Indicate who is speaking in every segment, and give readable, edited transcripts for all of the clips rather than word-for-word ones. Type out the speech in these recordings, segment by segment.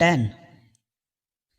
Speaker 1: 10।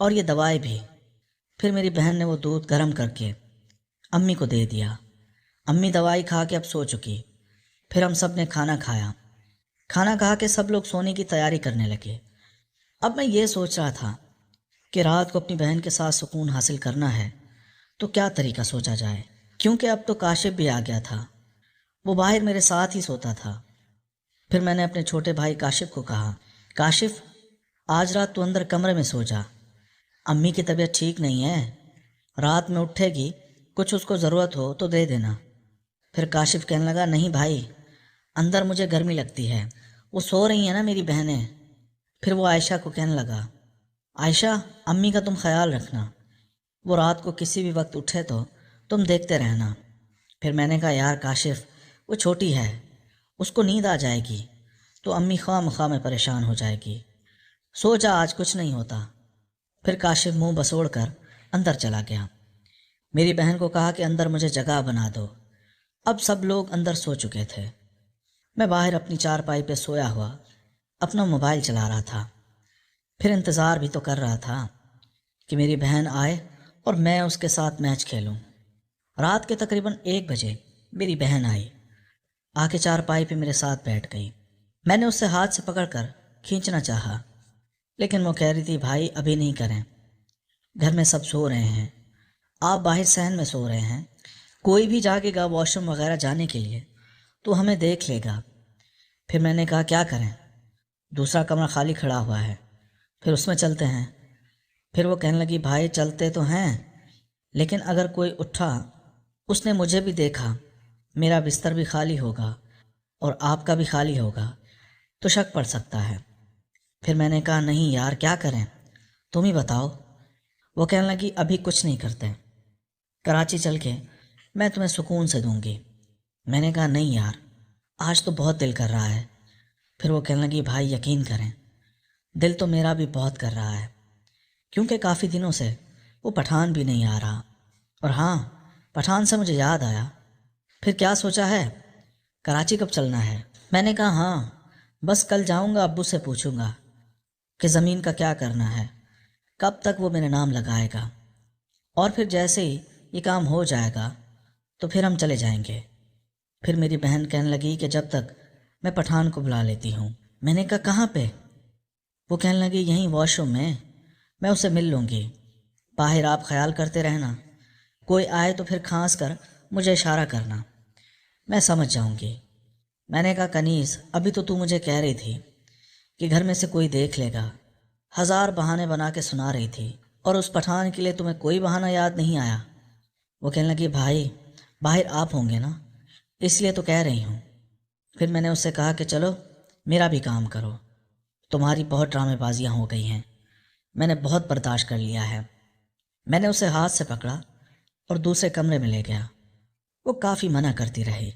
Speaker 1: اور یہ دوائی بھی۔ پھر میری بہن نے وہ دودھ گرم کر کے امی کو دے دیا۔ امی دوائی کھا کے اب سو چکی۔ پھر ہم سب نے کھانا کھایا۔ کھانا کھا کے سب لوگ سونے کی تیاری کرنے لگے۔ اب میں یہ سوچ رہا تھا کہ رات کو اپنی بہن کے ساتھ سکون حاصل کرنا ہے تو کیا طریقہ سوچا جائے، کیونکہ اب تو کاشف بھی آ گیا تھا۔ وہ باہر میرے ساتھ ہی سوتا تھا۔ پھر میں نے اپنے چھوٹے بھائی کاشف کو کہا، کاشف آج رات تو اندر کمرے میں سو جا، امی کی طبیعت ٹھیک نہیں ہے، رات میں اٹھے گی، کچھ اس کو ضرورت ہو تو دے دینا۔ پھر کاشف کہنے لگا، نہیں بھائی، اندر مجھے گرمی لگتی ہے، وہ سو رہی ہیں نا میری بہنیں۔ پھر وہ عائشہ کو کہنے لگا، عائشہ امی کا تم خیال رکھنا، وہ رات کو کسی بھی وقت اٹھے تو تم دیکھتے رہنا۔ پھر میں نے کہا، یار کاشف وہ چھوٹی ہے، اس کو نیند آ جائے گی تو امی خواہ مخواہ میں پریشان ہو جائے گی، سو جا، آج کچھ نہیں ہوتا۔ پھر کاشف منہ بسوڑ کر اندر چلا گیا۔ میری بہن کو کہا کہ اندر مجھے جگہ بنا دو۔ اب سب لوگ اندر سو چکے تھے۔ میں باہر اپنی چارپائی پہ سویا ہوا اپنا موبائل چلا رہا تھا۔ پھر انتظار بھی تو کر رہا تھا کہ میری بہن آئے اور میں اس کے ساتھ میچ کھیلوں۔ رات کے تقریباً 1 بجے میری بہن آئی، آ کے چارپائی پہ میرے ساتھ بیٹھ گئی۔ میں نے اسے ہاتھ سے پکڑ کر کھینچنا چاہا، لیکن وہ کہہ رہی تھی، بھائی ابھی نہیں کریں، گھر میں سب سو رہے ہیں، آپ باہر صحن میں سو رہے ہیں، کوئی بھی جاگے گا واش روم وغیرہ جانے کے لیے تو ہمیں دیکھ لے گا۔ پھر میں نے کہا، کیا کریں، دوسرا کمرہ خالی کھڑا ہوا ہے، پھر اس میں چلتے ہیں۔ پھر وہ کہنے لگی، بھائی چلتے تو ہیں، لیکن اگر کوئی اٹھا، اس نے مجھے بھی دیکھا، میرا بستر بھی خالی ہوگا اور آپ کا بھی خالی ہوگا تو شک پڑ سکتا ہے۔ پھر میں نے کہا، نہیں یار کیا کریں، تم ہی بتاؤ۔ وہ کہنے لگی، ابھی کچھ نہیں کرتے، کراچی چل کے میں تمہیں سکون سے دوں گی۔ میں نے کہا، نہیں یار آج تو بہت دل کر رہا ہے۔ پھر وہ کہنے لگی، بھائی یقین کریں، دل تو میرا بھی بہت کر رہا ہے، کیونکہ کافی دنوں سے وہ پٹھان بھی نہیں آ رہا۔ اور ہاں، پٹھان سے مجھے یاد آیا، پھر کیا سوچا ہے، کراچی کب چلنا ہے؟ میں نے کہا، ہاں بس کل جاؤں گا، ابو سے پوچھوں گا کہ زمین کا کیا کرنا ہے، کب تک وہ میرے نام لگائے گا، اور پھر جیسے ہی یہ کام ہو جائے گا تو پھر ہم چلے جائیں گے۔ پھر میری بہن کہنے لگی کہ جب تک میں پٹھان کو بلا لیتی ہوں۔ میں نے کہا، کہاں پہ؟ وہ کہنے لگی، یہیں واش روم میں اسے مل لوں گی، باہر آپ خیال کرتے رہنا، کوئی آئے تو پھر کھانس کر مجھے اشارہ کرنا، میں سمجھ جاؤں گی۔ میں نے کہا، کنیز ابھی تو مجھے کہہ رہی تھی کہ گھر میں سے کوئی دیکھ لے گا، 1000 بہانے بنا کے سنا رہی تھی، اور اس پٹھان کے لیے تمہیں کوئی بہانہ یاد نہیں آیا؟ وہ کہنے لگی، بھائی باہر آپ ہوں گے نا، اس لیے تو کہہ رہی ہوں۔ پھر میں نے اس سے کہا کہ چلو میرا بھی کام کرو، تمہاری بہت ڈرامے بازیاں ہو گئی ہیں، میں نے بہت برداشت کر لیا ہے۔ میں نے اسے ہاتھ سے پکڑا اور دوسرے کمرے میں لے گیا۔ وہ کافی منع کرتی رہی،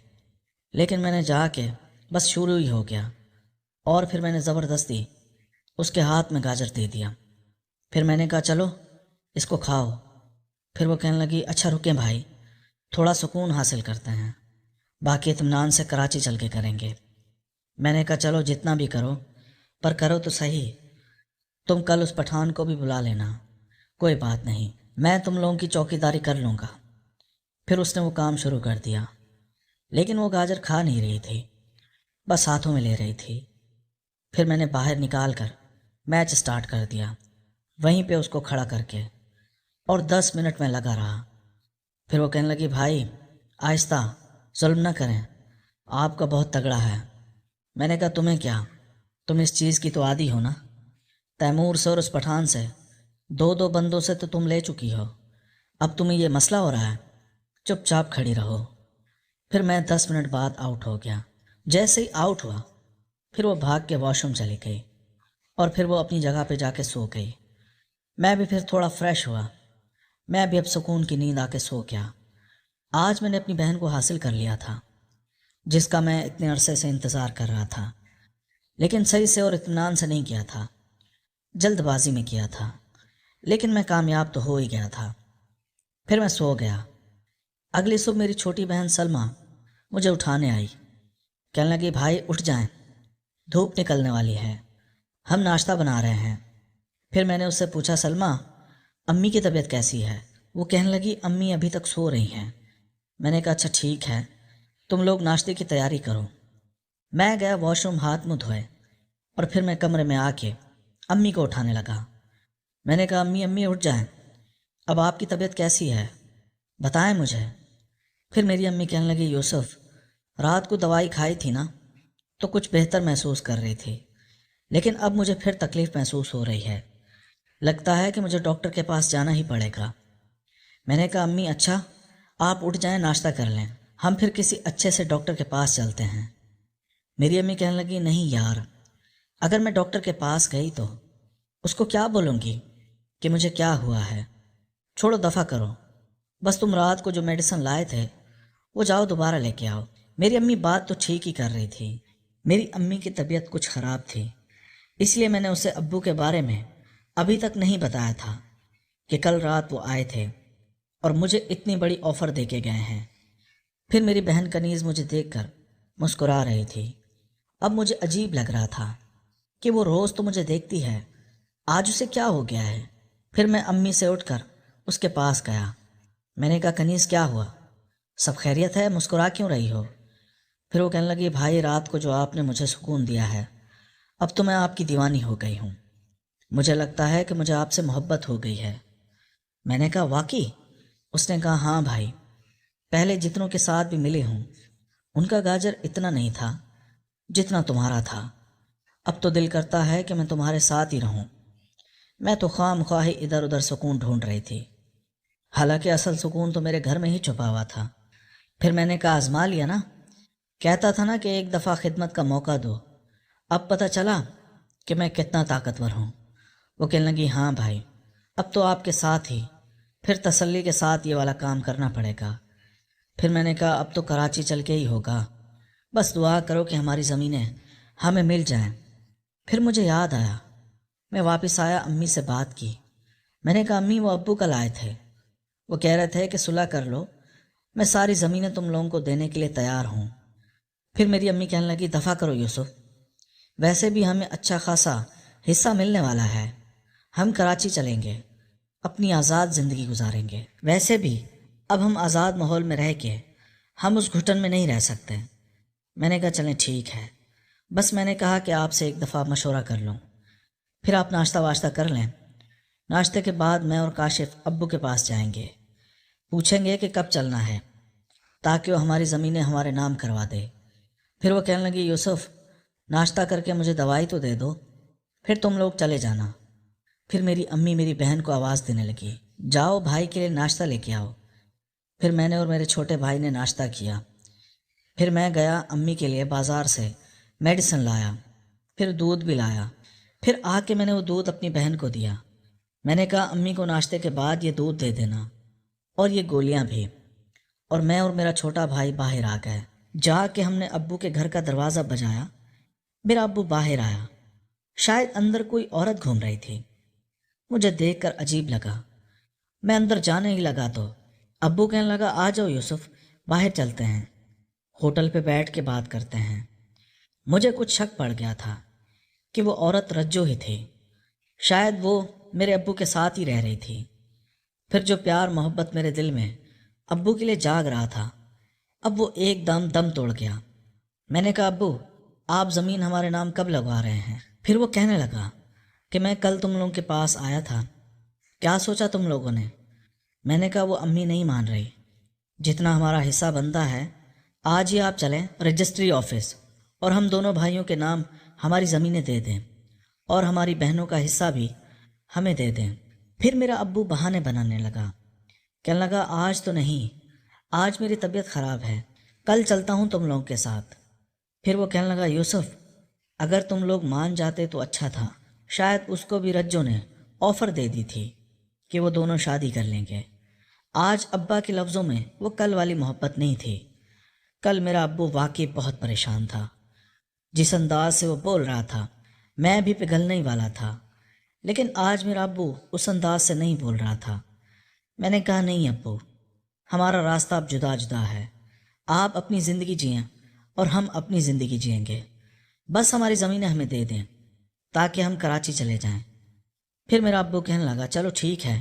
Speaker 1: لیکن میں نے جا کے بس شروع ہی ہو گیا، اور پھر میں نے زبردستی اس کے ہاتھ میں گاجر دے دیا۔ پھر میں نے کہا، چلو اس کو کھاؤ۔ پھر وہ کہنے لگی، اچھا رکیں بھائی، تھوڑا سکون حاصل کرتے ہیں، باقی اطمینان سے کراچی چل کے کریں گے۔ میں نے کہا، چلو جتنا بھی کرو پر کرو تو صحیح، تم کل اس پٹھان کو بھی بلا لینا، کوئی بات نہیں، میں تم لوگوں کی چوکیداری کر لوں گا۔ پھر اس نے وہ کام شروع کر دیا، لیکن وہ گاجر کھا نہیں رہی تھی، بس ہاتھوں میں لے رہی تھی۔ پھر میں نے باہر نکال کر میچ سٹارٹ کر دیا، وہیں پہ اس کو کھڑا کر کے، اور 10 منٹ میں لگا رہا۔ پھر وہ کہنے لگی، بھائی آہستہ، ظلم نہ کریں، آپ کا بہت تگڑا ہے۔ میں نے کہا، تمہیں کیا، تم اس چیز کی تو عادی ہو نا، تیمور سے اور اس پٹھان سے 2 بندوں سے تو تم لے چکی ہو، اب تمہیں یہ مسئلہ ہو رہا ہے، چپ چاپ کھڑی رہو۔ پھر میں 10 منٹ بعد آؤٹ ہو گیا۔ جیسے ہی آؤٹ ہوا، پھر وہ بھاگ کے واش روم چلی گئی، اور پھر وہ اپنی جگہ پہ جا کے سو گئی۔ میں بھی پھر تھوڑا فریش ہوا، میں بھی اب سکون کی نیند آ کے سو گیا۔ آج میں نے اپنی بہن کو حاصل کر لیا تھا، جس کا میں اتنے عرصے سے انتظار کر رہا تھا، لیکن صحیح سے اور اطمینان سے نہیں کیا تھا، جلد بازی میں کیا تھا، لیکن میں کامیاب تو ہو ہی گیا تھا۔ پھر میں سو گیا۔ اگلی صبح میری چھوٹی بہن سلمہ مجھے اٹھانے آئی، کہنے لگی، بھائی اٹھ جائیں، دھوپ نکلنے والی ہے، ہم ناشتہ بنا رہے ہیں۔ پھر میں نے اس سے پوچھا، سلمہ امی کی طبیعت کیسی ہے؟ وہ کہنے لگی امی ابھی تک سو رہی ہیں۔ میں نے کہا اچھا ٹھیک ہے، تم لوگ ناشتے کی تیاری کرو۔ میں گیا واش روم ہاتھ منہ دھوئے اور پھر میں کمرے میں آ کے امی کو اٹھانے لگا۔ میں نے کہا امی امی اٹھ جائیں، اب آپ کی طبیعت کیسی ہے بتائیں مجھے۔ پھر میری امی کہنے لگی یوسف رات کو دوائی کھائی تھی نا تو کچھ بہتر محسوس کر رہی تھی، لیکن اب مجھے پھر تکلیف محسوس ہو رہی ہے، لگتا ہے کہ مجھے ڈاکٹر کے پاس جانا ہی پڑے گا۔ میں نے کہا امی اچھا آپ اٹھ جائیں، ناشتہ کر لیں، ہم پھر کسی اچھے سے ڈاکٹر کے پاس چلتے ہیں۔ میری امی کہنے لگی نہیں یار، اگر میں ڈاکٹر کے پاس گئی تو اس کو کیا بولوں گی کہ مجھے کیا ہوا ہے؟ چھوڑو دفع کرو، بس تم رات کو جو میڈیسن لائے تھے وہ جاؤ دوبارہ لے کے آؤ۔ میری امی بات تو ٹھیک ہی کر رہی تھی، میری امی کی طبیعت کچھ خراب تھی، اس لیے میں نے اسے ابو کے بارے میں ابھی تک نہیں بتایا تھا کہ کل رات وہ آئے تھے اور مجھے اتنی بڑی آفر دے کے گئے ہیں۔ پھر میری بہن کنیز مجھے دیکھ کر مسکرا رہی تھی۔ اب مجھے عجیب لگ رہا تھا کہ وہ روز تو مجھے دیکھتی ہے، آج اسے کیا ہو گیا ہے؟ پھر میں امی سے اٹھ کر اس کے پاس گیا۔ میں نے کہا کنیز کیا ہوا، سب خیریت ہے، مسکرا کیوں رہی ہو؟ پھر وہ کہنے لگی بھائی رات کو جو آپ نے مجھے سکون دیا ہے اب تو میں آپ کی دیوانی ہو گئی ہوں، مجھے لگتا ہے کہ مجھے آپ سے محبت ہو گئی ہے۔ میں نے کہا واقعی؟ اس نے کہا ہاں بھائی، پہلے جتنوں کے ساتھ بھی ملی ہوں ان کا گاجر اتنا نہیں تھا جتنا تمہارا تھا، اب تو دل کرتا ہے کہ میں تمہارے ساتھ ہی رہوں۔ میں تو خواہ مخواہ ادھر ادھر سکون ڈھونڈ رہی تھی، حالانکہ اصل سکون تو میرے گھر میں ہی چھپا ہوا تھا۔ پھر میں نے کہا آزما لیا نا، کہتا تھا نا کہ ایک دفعہ خدمت کا موقع دو، اب پتہ چلا کہ میں کتنا طاقتور ہوں۔ وہ کہنے لگی ہاں بھائی، اب تو آپ کے ساتھ ہی پھر تسلی کے ساتھ یہ والا کام کرنا پڑے گا۔ پھر میں نے کہا اب تو کراچی چل کے ہی ہوگا، بس دعا کرو کہ ہماری زمینیں ہمیں مل جائیں۔ پھر مجھے یاد آیا، میں واپس آیا، امی سے بات کی۔ میں نے کہا امی وہ ابو کل آئے تھے، وہ کہہ رہے تھے کہ صلح کر لو، میں ساری زمینیں تم لوگوں کو دینے کے لیے تیار ہوں۔ پھر میری امی کہنے لگی دفع کرو یوسف، ویسے بھی ہمیں اچھا خاصا حصہ ملنے والا ہے، ہم کراچی چلیں گے، اپنی آزاد زندگی گزاریں گے۔ ویسے بھی اب ہم آزاد ماحول میں رہ کے ہم اس گھٹن میں نہیں رہ سکتے۔ میں نے کہا چلیں ٹھیک ہے، بس میں نے کہا کہ آپ سے ایک دفعہ مشورہ کر لوں، پھر آپ ناشتہ واشتہ کر لیں۔ ناشتے کے بعد میں اور کاشف ابو کے پاس جائیں گے، پوچھیں گے کہ کب چلنا ہے تاکہ وہ ہماری زمینیں ہمارے نام کروا دے۔ پھر وہ کہنے لگی یوسف ناشتہ کر کے مجھے دوائی تو دے دو، پھر تم لوگ چلے جانا۔ پھر میری امی میری بہن کو آواز دینے لگی جاؤ بھائی کے لیے ناشتہ لے کے آؤ۔ پھر میں نے اور میرے چھوٹے بھائی نے ناشتہ کیا۔ پھر میں گیا امی کے لیے بازار سے میڈیسن لایا، پھر دودھ بھی لایا۔ پھر آ کے میں نے وہ دودھ اپنی بہن کو دیا۔ میں نے کہا امی کو ناشتے کے بعد یہ دودھ دے دینا اور یہ گولیاں بھی۔ اور میں اور میرا چھوٹا بھائی باہر آ گئے۔ جا کے ہم نے ابو کے گھر کا دروازہ بجایا، میرا ابو باہر آیا، شاید اندر کوئی عورت گھوم رہی تھی۔ مجھے دیکھ کر عجیب لگا، میں اندر جانے ہی لگا تو ابو کہنے لگا آ جاؤ یوسف باہر چلتے ہیں، ہوٹل پہ بیٹھ کے بات کرتے ہیں۔ مجھے کچھ شک پڑ گیا تھا کہ وہ عورت رجو ہی تھی، شاید وہ میرے ابو کے ساتھ ہی رہ رہی تھی۔ پھر جو پیار محبت میرے دل میں ابو کے لیے جاگ رہا تھا اب وہ ایک دم دم توڑ گیا۔ میں نے کہا ابو آپ زمین ہمارے نام کب لگوا رہے ہیں؟ پھر وہ کہنے لگا کہ میں کل تم لوگوں کے پاس آیا تھا، کیا سوچا تم لوگوں نے؟ میں نے کہا وہ امی نہیں مان رہی، جتنا ہمارا حصہ بنتا ہے آج ہی آپ چلیں رجسٹری آفس اور ہم دونوں بھائیوں کے نام ہماری زمینیں دے دیں اور ہماری بہنوں کا حصہ بھی ہمیں دے دیں۔ پھر میرا ابو بہانے بنانے لگا، کہنے لگا آج تو نہیں، آج میری طبیعت خراب ہے، کل چلتا ہوں تم لوگوں کے ساتھ۔ پھر وہ کہنے لگا یوسف اگر تم لوگ مان جاتے تو اچھا تھا، شاید اس کو بھی رجو نے آفر دے دی تھی کہ وہ دونوں شادی کر لیں گے۔ آج ابا کے لفظوں میں وہ کل والی محبت نہیں تھی۔ کل میرا ابو واقعی بہت پریشان تھا، جس انداز سے وہ بول رہا تھا میں بھی پگھلنے ہی والا تھا، لیکن آج میرا ابو اس انداز سے نہیں بول رہا تھا۔ میں نے کہا نہیں ابو، ہمارا راستہ اب جدا جدا ہے، آپ اپنی زندگی جئیں اور ہم اپنی زندگی جئیں گے، بس ہماری زمینیں ہمیں دے دیں تاکہ ہم کراچی چلے جائیں۔ پھر میرا ابو کہنے لگا چلو ٹھیک ہے،